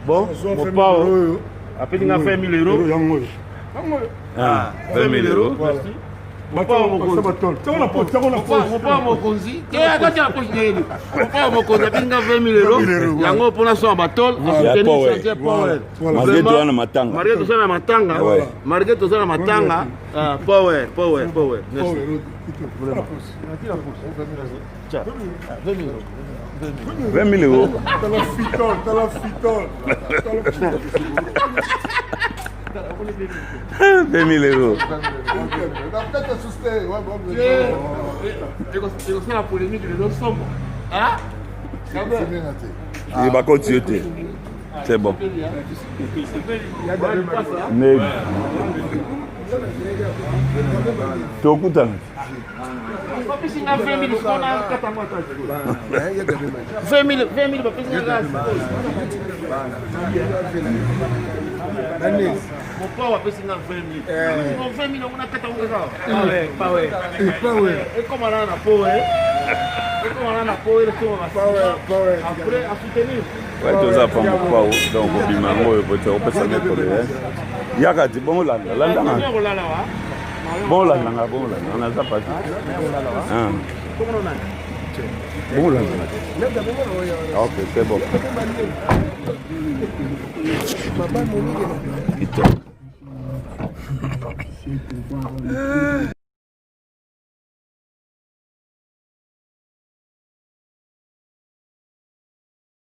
Bon, mon pao. Après, il a fait 1000 euros. 20 000 euros. Mon pao, mon conzi. Mon pao, mon conzi. Et à côté, la poche de lui. Mon pao, mon conzi. Après, il a 20 000 euros. Il y a un pour la soin à Batol. Malgré tout, on a matanga. Malgré tout, on a matanga. Malgré tout, on a matanga. Power. Merci. 20 000 euros. T'as la fitole. 20 000 euros. C'est la polémique de nos sommes. Hein? Il va continuer. C'est bon. Tu au couteau. 20 000, mon père va payer 20 000. 20 000, on a 4 ans. Pas ouais. Et comme on a un apport, après, à soutenir. Ouais, tout ça, femme, donc, au bimango, on peut s'en mettre. Yakati, bon, là. Bon, là, on a ça pas. Bon, là. Ok, c'est bon. Papa,